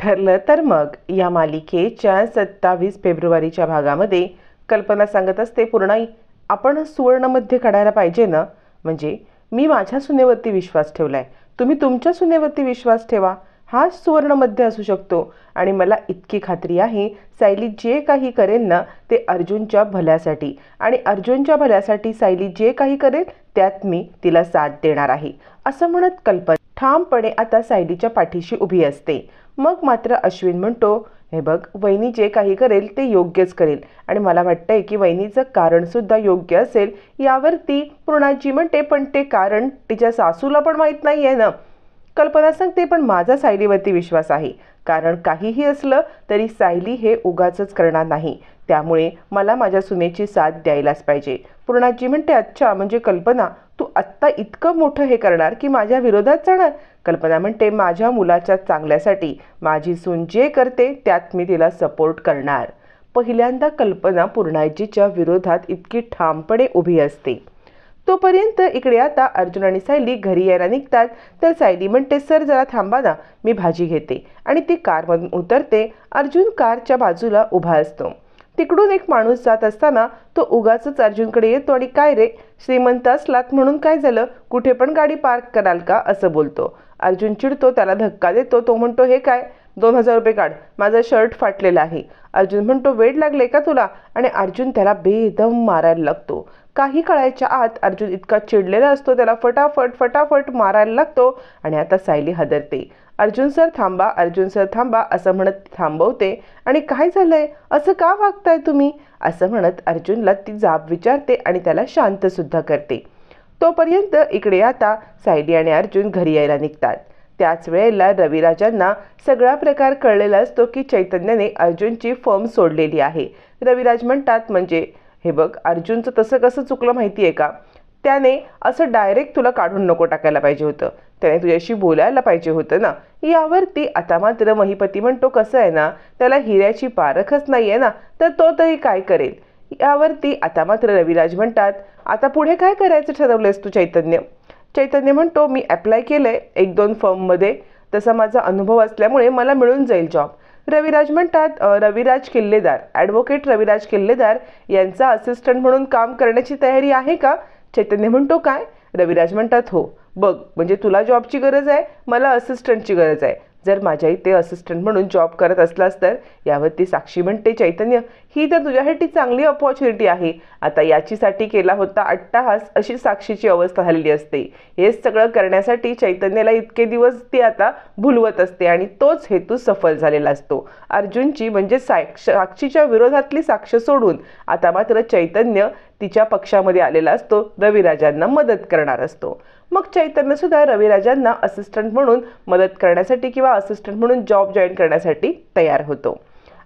ठरलं तर मग या मालिकेच्या 27 फेब्रुवारीच्या भागामध्ये कल्पना सांगत असते, पूर्णाई आपण सुवर्णमध्ये काढायला पाहिजे ना. म्हणजे मी माझ्या सुनेवरती विश्वास ठेवलाय, तुम्ही तुमच्या सुनेवरती विश्वास ठेवा. हाच सुवर्णमध्ये असू शकतो. आणि मला इतकी खात्री आहे सायली जे काही करेल ना ते अर्जुनच्या भल्यासाठी, आणि अर्जुनच्या भल्यासाठी सायली जे काही करेल त्यात मी तिला साथ देणार आहे, असं म्हणत कल्पना ठामपणे आता सायलीच्या पाठीशी उभी असते. मग मात्र अश्विन म्हणतो, हे बघ वहिनी जे काही करेल ते योग्यच करेल, आणि मला वाटतंय की वहिनीचं कारणसुद्धा योग्य असेल. यावरती पूर्णाजी म्हणते, पण ते कारण तिच्या सासूला पण माहीत नाही आहे ना. कल्पना सांगते, पण माझा सायलीवरती विश्वास आहे, कारण काहीही असलं तरी सायली हे उगाचच करणार नाही, त्यामुळे मला माझ्या सुनेची साथ द्यायलाच पाहिजे. पूर्णाजी म्हणते, अच्छा म्हणजे कल्पना तू आत्ता इतकं मोठं हे करणार की माझ्या विरोधात जाणार. कल्पना म्हणते, माझ्या मुलाच्या चांगल्यासाठी माझी सून जे करते त्यात मी तिला सपोर्ट करणार. पहिल्यांदा कल्पना पूर्णाजीच्या विरोधात इतकी ठामपणे उभी असते. तोपर्यंत इकडे आता अर्जुन आणि सायली घरी यायला निघतात. तर सायली म्हणते, सर जरा थांबा ना, मी भाजी घेते. आणि ती कारमधून उतरते. अर्जुन कारच्या बाजूला उभा असतो. तिकडून एक माणूस जात असताना तो उगाचच अर्जुनकडे येतो आणि काय रे, श्रीमंत असलात म्हणून काय झालं, कुठे पण गाडी पार्क कराल का, असं बोलतो. अर्जुन चिडतो, त्याला धक्का देतो. तो म्हणतो, हे काय, 2000 रुपये काढ, माझा शर्ट फाटलेला आहे. अर्जुन म्हणतो, वेड लागले का तुला, आणि अर्जुन त्याला बेदम मारायला लागतो. काही काळाच्या आत अर्जुन इतका चिडलेला असतो, त्याला फटाफट मारायला लागतो. आणि आता सायली हादरते. अर्जुन सर थांबा, अर्जुन सर थांबा, असं म्हणत थांबवते. आणि काय झालंय, असं का वागताय तुम्ही, असं म्हणत अर्जुनला ती जाब विचारते आणि त्याला शांतसुद्धा करते. तोपर्यंत इकडे आता सायली आणि अर्जुन घरी यायला निघतात. त्याच वेळेला रविराजांना सगळा प्रकार कळलेला असतो की चैतन्याने अर्जुनची फर्म सोडलेली आहे. रविराज म्हणतात, म्हणजे हे बघ अर्जुनचं तसं कसं चुकलं माहिती आहे का, त्याने असं डायरेक्ट तुला काढून नको टाकायला पाहिजे होतं, त्याने तुझ्याशी बोलायला पाहिजे होतं ना. यावरती आता मात्र महिपती म्हणतो, कसं आहे ना, त्याला हिऱ्याची पारखच नाही आहे ना, तर तो तरी काय करेल. यावरती आता मात्र रविराज म्हणतात, आता पुढे काय करायचं ठरवलंयस तू चैतन्य. चैतन्य म्हणतो, मी अप्लाय केलंय 1-2 फर्ममध्ये, तसा माझा अनुभव असल्यामुळे मला मिळून जाईल जॉब. रविराज म्हणतात, रविराज किल्लेदार, ॲडव्होकेट रविराज किल्लेदार यांचा असिस्टंट म्हणून काम करण्याची तयारी आहे का. चैतन्य म्हणतो, काय. रविराज म्हणतात, हो बघ, म्हणजे तुला जॉबची गरज आहे, मला असिस्टंटची गरज आहे. जर माझ्या इथे असिस्टंट म्हणून जॉब करत असलास तर. यावरती साक्षी म्हणते, चैतन्य ही तर तुझ्यासाठी चांगली अपॉर्च्युनिटी आहे, आता याचीसाठी केला होता अट्टाहास, अशी साक्षीची अवस्था झालेली असते. हे सगळं करण्यासाठी चैतन्याला इतके दिवस ती आता भुलवत असते आणि तोच हेतू सफल झालेला असतो. अर्जुनची म्हणजे साक्षीच्या विरोधातली साक्ष सोडून आता मात्र चैतन्य तिच्या पक्षामध्ये आलेला असतो, रविराजांना मदत करणार असतो. मग चैतन्य सुद्धा रविराजांना असिस्टंट म्हणून मदत करण्यासाठी किंवा असिस्टंट म्हणून जॉब जॉईन करण्यासाठी तयार होतो.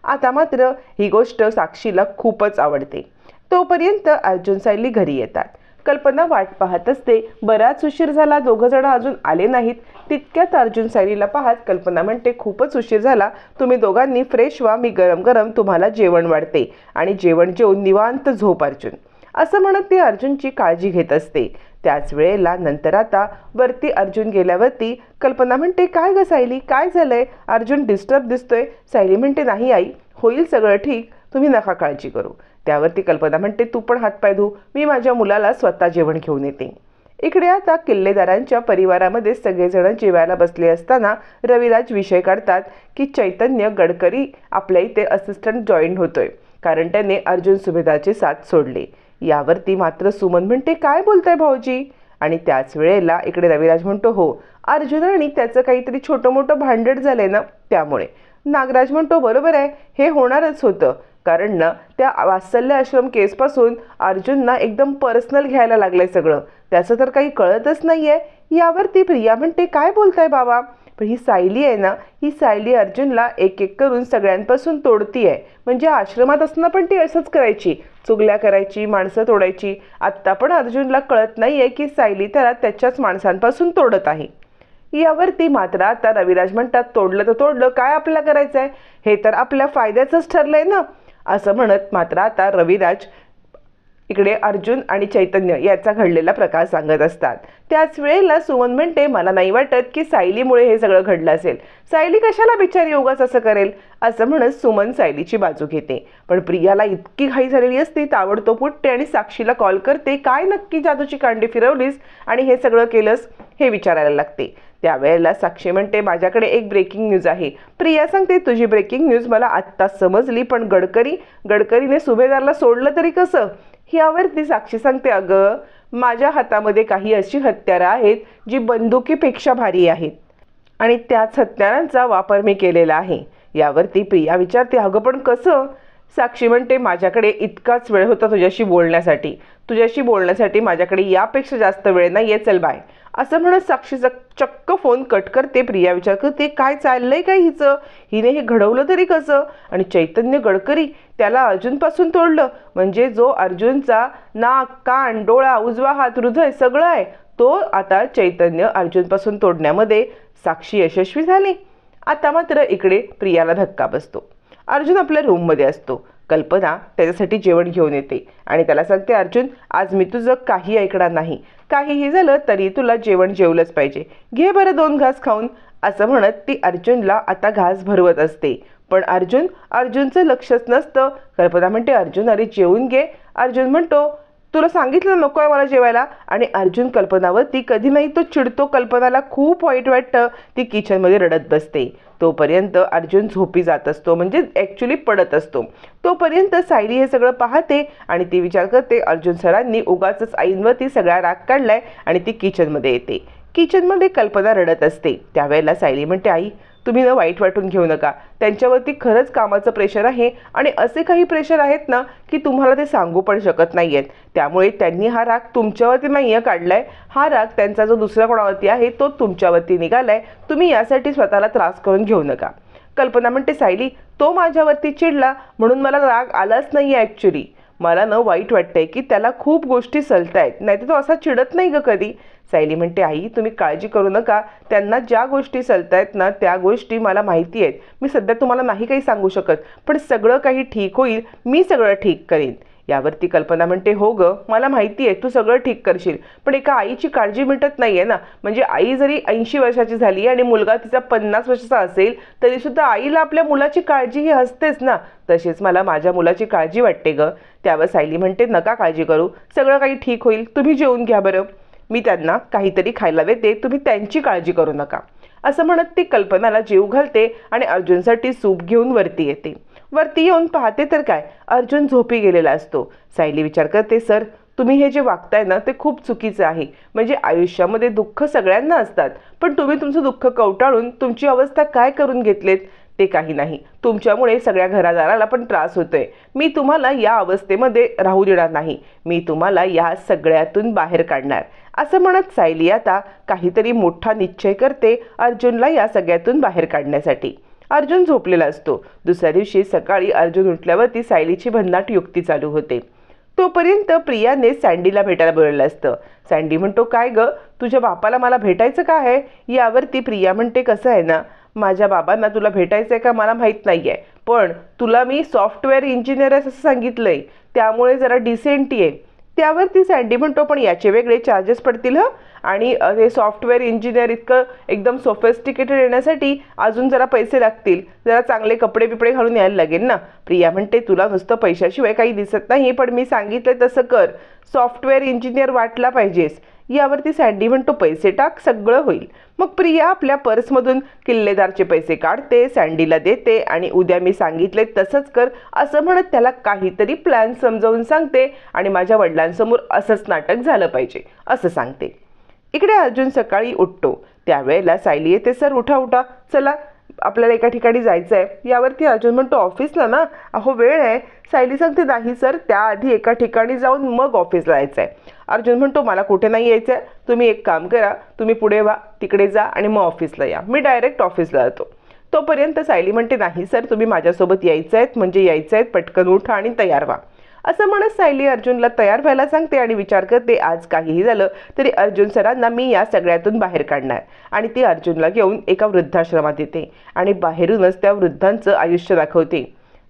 आता मात्र ही गोष्ट साक्षीला खूपच आवडते. तोपर्यंत अर्जुन सायली घरी येतात. कल्पना वाट पाहत असते, बराच उशीर झाला, दोघं जण अजून आले नाहीत. तितक्यात अर्जुन सायलीला पाहत कल्पना म्हणते, खूपच उशीर झाला, तुम्ही दोघांनी फ्रेश व्हा, मी गरम गरम तुम्हाला जेवण वाढते, आणि जेवण जेवून निवांत झोप अर्जुन, असं म्हणत ती अर्जुनची काळजी घेत असते. त्याच वेळेला नंतर आता वरती अर्जुन गेल्यावरती कल्पना म्हणते, काय ग सायली, काय झालंय, अर्जुन डिस्टर्ब दिसतोय. सायली म्हणते, नाही आई, होईल सगळं ठीक, तुम्ही नका काळजी करू. त्यावरती कल्पना म्हणते, तू पण हातपाय धू, मी माझ्या मुलाला स्वतः जेवण घेऊन येते. इकडे आता किल्लेदारांच्या परिवारामध्ये सगळेजण जेवायला बसले असताना रविराज विषय काढतात की चैतन्य गडकरी आपल्या इथे असिस्टंट जॉईन होतोय, कारण त्याने अर्जुन सुभेदारची साथ सोडली. यावरती मात्र सुमन म्हणते, काय बोलताय भाऊजी. आणि त्याच वेळेला इकडे रविराज म्हणतो, हो अर्जुन आणि त्याचं काहीतरी छोटं मोठं भांडण झालंय ना, त्यामुळे. नागराज म्हणतो, बरोबर आहे, हे होणारच होतं, कारण ना त्या वात्सल्य आश्रम केसपासून अर्जुनना एकदम पर्सनल घ्यायला लागलंय सगळं, त्याचं तर काही कळतच नाही आहे. यावरती प्रिया म्हणते, काय बोलताय बाबा, पण ही सायली आहे ना, ही सायली अर्जुनला एक एक करून सगळ्यांपासून तोडती आहे. म्हणजे आश्रमात असताना पण ती असंच करायची, चुगल्या करायची, माणसं तोडायची. आत्ता पण अर्जुनला कळत नाही आहे की सायली त्याला त्याच्याच माणसांपासून तोडत आहे. यावरती मात्र आता रविराज म्हणतात, तोडलं तर तोडलं, काय आपल्याला करायचं आहे, हे तर आपल्या फायद्याचंच ठरलंय ना, असं म्हणत मात्र आता रविराज इकडे अर्जुन आणि चैतन्य याचा घडलेला प्रकार सांगत असतात. त्याच वेळेला सुमन म्हणते, मला नाही वाटत की सायलीमुळे हे सगळं घडलं असेल. सायली कशाला बिचारी उगाच असं करेल, असं म्हणत सुमन सायलीची बाजू घेते. पण प्रियाला इतकी घाई झालेली असते, ताबडतोब उठते आणि साक्षीला कॉल करते. काय नक्की जादूची कांडी फिरवलीस आणि हे सगळं केलंस हे विचारायला लागते. त्यावेळेला साक्षी म्हणते, माझ्याकडे एक ब्रेकिंग न्यूज आहे. प्रिया सांगते, तुझी ब्रेकिंग न्यूज मला आत्ताच समजली, पण गडकरीने सुभेदारला सोडलं तरी कसं? यावरती साक्षी सांगते, अगं माझ्या हातामध्ये काही अशी हत्यारं आहेत जी बंदुकीपेक्षा भारी आहेत आणि त्याच हत्यारांचा वापर मी केलेला आहे. यावरती प्रिया विचारते, अगं पण कसं? साक्षी म्हणते, माझ्याकडे इतकाच वेळ होता तुझ्याशी बोलण्यासाठी माझ्याकडे यापेक्षा जास्त वेळ नाहीये, चल बाय. असं म्हणत साक्षी चक्क फोन कट करते. प्रिया विचार करते, काय चाललंय काय हिचं? हिने हे घडवलं तरी कसं? आणि चैतन्य गडकरी त्याला अर्जुनपासून तोडलं, म्हणजे जो अर्जुनचा नाक, कान, डोळा, उजवा हात, हृदय सगळं आहे, तो आता चैतन्य अर्जुनपासून तोडण्यामध्ये साक्षी यशस्वी झाली. आता मात्र इकडे प्रियाला धक्का बसतो. अर्जुन आपल्या रूममध्ये असतो. कल्पना त्याच्यासाठी जेवण घेऊन येते आणि त्याला सांगते, अर्जुन आज मी तुझं काही ऐकणार नाही. काहीही झालं तरी तुला जेवलंच पाहिजे. घे बरं 2 घास खाऊन. असं म्हणत ती अर्जुनला आता घास भरवत असते. पण अर्जुनचं लक्षच नसतं. कल्पना म्हणते, अर्जुन अरे जेवून घे. अर्जुन म्हणतो, तुला सांगितलं नको आहे मला जेवायला. आणि अर्जुन कल्पनावरती कधी नाही तो चिडतो. कल्पनाला खूप वाईट वाटतं. ती किचनमध्ये रडत बसते. तोपर्यंत अर्जुन झोपी जात असतो, म्हणजे ॲक्च्युली पडत असतो. तोपर्यंत सायली हे सगळं पाहते आणि ती विचार करते, अर्जुन सरांनी उगाचच आईंवरती सगळा राग काढलाय. आणि ती किचनमध्ये येते. किचनमध्ये कल्पना रडत असते. त्यावेळेला सायली म्हणते, आई तुम्ही ना वाईट वाटून घेऊ नका. त्यांच्यावरती खरंच कामाचं प्रेशर आहे आणि असे काही प्रेशर आहेत ना की तुम्हाला ते सांगू पण शकत नाही आहेत. त्यामुळे त्यांनी हा राग तुमच्यावरती नाही काढलाय. हा राग त्यांचा जो दुसऱ्या कोणावरती आहे तो तुमच्यावरती निघालाय. तुम्ही यासाठी स्वतःला त्रास करून घेऊ नका. कल्पना म्हणते, सायली तो माझ्यावरती चिडला म्हणून मला राग आलाच नाही आहे. ॲक्च्युली मला ना वाईट वाटतंय की त्याला खूप गोष्टी सलतायत, नाहीतर तो असा चिडत नाही ग कधी. सायली म्हणते, आई तुम्ही काळजी करू नका. त्यांना ज्या गोष्टी सलतायत ना त्या गोष्टी मला माहिती आहेत. मी सध्या तुम्हाला नाही काही सांगू शकत, पण सगळं काही ठीक होईल. मी सगळं ठीक करीन. यावरती कल्पना म्हणते, हो ग मला माहिती आहे तू सगळं ठीक करशील, पण एका आईची काळजी मिटत नाही आहे ना. म्हणजे आई जरी 80 वर्षाची झाली आणि मुलगा तिचा 50 वर्षाचा असेल तरी सुद्धा आईला आपल्या मुलाची काळजी ही असतेच ना. तसेच मला माझ्या मुलाची काळजी वाटते ग. त्यावर सायली म्हणते, नका काळजी करू, सगळं काही ठीक होईल. तुम्ही जेवून घ्या बरं. मी त्यांना काहीतरी खायला देते, तुम्ही त्यांची काळजी करू नका. असं म्हणत ती कल्पनाला जेवू घालते आणि अर्जुनसाठी सूप घेऊन वरती येते. वरती येऊन पाहते तर काय, अर्जुन झोपी गेलेला असतो. सायली विचार करते, सर तुम्ही हे जे वागताय ना ते खूप चुकीचं आहे. म्हणजे आयुष्यामध्ये दुःख सगळ्यांना असतात, पण तुम्ही तुमचं दुःख कवटाळून तुमची अवस्था काय करून घेतलेत ते काही नाही. तुमच्यामुळे सगळ्या घरादाराला पण त्रास होतोय. मी तुम्हाला या अवस्थेमध्ये राहू देणार नाही. मी तुम्हाला या सगळ्यातून बाहेर काढणार. असं म्हणत सायली आता काहीतरी मोठा निश्चय करते अर्जुनला या सगळ्यातून बाहेर काढण्यासाठी. अर्जुन झोपलेला असतो. दुसऱ्या दिवशी सकाळी अर्जुन उठल्यावरती सायलीची भन्नाट युक्ती चालू होते. तोपर्यंत प्रियाने सँडीला भेटायला बोलवलं असतं. सँडी म्हणतो, काय ग तुझ्या बापाला मला भेटायचं का आहे? यावरती प्रिया म्हणते, कसं आहे ना माझ्या बाबांना तुला भेटायचं आहे का मला माहीत नाही आहे, पण तुला मी सॉफ्टवेअर इंजिनियर आहे असं सांगितलंय, त्यामुळे जरा डिसेंट ये. त्यावरती सँडी म्हणतो, पण याचे वेगळे चार्जेस पडतील हं, आणि हे सॉफ्टवेअर इंजिनियर इतकं एकदम सोफिस्टिकेटेड येण्यासाठी अजून जरा पैसे लागतील. जरा चांगले कपडे बिपडे घालून यायला लागेल ना. प्रिया म्हणते, तुला नुसतं पैशाशिवाय काही दिसत नाही, पण मी सांगितलं तसं कर. सॉफ्टवेअर इंजिनियर वाटला पाहिजेस. यावरती सँडी म्हणतो, पैसे टाक सगळं होईल. मग प्रिया आपल्या पर्समधून किल्लेदारचे पैसे काढते, सँडीला देते आणि उद्या मी सांगितले तसंच कर असं म्हणत त्याला काहीतरी प्लॅन समजावून सांगते आणि माझ्या वडिलांसमोर असंच नाटक झालं पाहिजे असं सांगते. इकडे अर्जुन सकाळी उठतो. त्यावेळेला सायली येते, सर उठा उठा, चला आपल्याला एका ठिकाणी जायचं आहे. यावरती अर्जुन म्हणतो, ऑफिसला ना, अहो वेळ आहे. सायली सांगते, नाही सर त्याआधी एका ठिकाणी जाऊन मग ऑफिसला यायचं आहे. अर्जुन म्हणतो, मला कुठे नाही यायचं आहे, तुम्ही एक काम करा, तुम्ही पुढे व्हा, तिकडे जा आणि मग ऑफिसला या, मी डायरेक्ट ऑफिसला जातो. तोपर्यंत सायली म्हणते, नाही सर तुम्ही माझ्यासोबत यायचं आहेत म्हणजे यायचं आहेत, पटकन उठा आणि तयार व्हा. असं म्हणत सायली अर्जुनला तयार व्हायला सांगते आणि विचार करते, आज काहीही झालं तरी अर्जुन सरांना मी या सगळ्यातून बाहेर काढणार. आणि ती अर्जुनला घेऊन एका वृद्धाश्रमात येते आणि बाहेरूनच त्या वृद्धांचं आयुष्य दाखवते.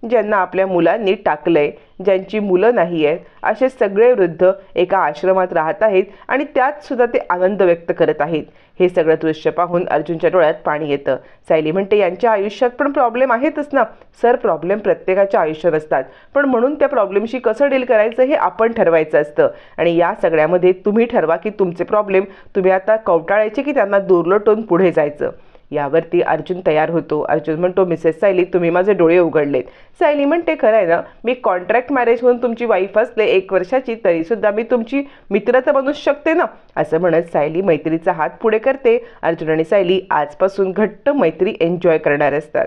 ज्यांना आपल्या मुलांनी टाकलंय, ज्यांची मुलं नाही आहेत, असे सगळे वृद्ध एका आश्रमात राहत आहेत आणि त्यात सुद्धा ते आनंद व्यक्त करत आहेत. हे सगळं दृश्य पाहून अर्जुनच्या डोळ्यात पाणी येतं. सायली म्हणते, यांच्या आयुष्यात पण प्रॉब्लेम आहेतच ना सर. प्रॉब्लेम प्रत्येकाच्या आयुष्यात असतात, पण म्हणून त्या प्रॉब्लेमशी कसं डील करायचं हे आपण ठरवायचं असतं. आणि या सगळ्यामध्ये तुम्ही ठरवा की तुमचे प्रॉब्लेम तुम्ही आता कवटाळायचे की त्यांना दुर्लटून पुढे जायचं. यावरती अर्जुन तयार होतो. अर्जुन म्हणतो, मिसेस सायली, तुम्ही माझे डोळे उघडलेत. सायली म्हणते, खरं आहे ना, मी कॉन्ट्रॅक्ट मॅरेज होऊन तुमची वाईफ असले 1 वर्षाची, तरीसुद्धा मी तुमची मित्र तर बनूच शकते ना. असं म्हणत सायली मैत्रीचा हात पुढे करते. अर्जुन आणि सायली आजपासून घट्ट मैत्री एन्जॉय करणार असतात.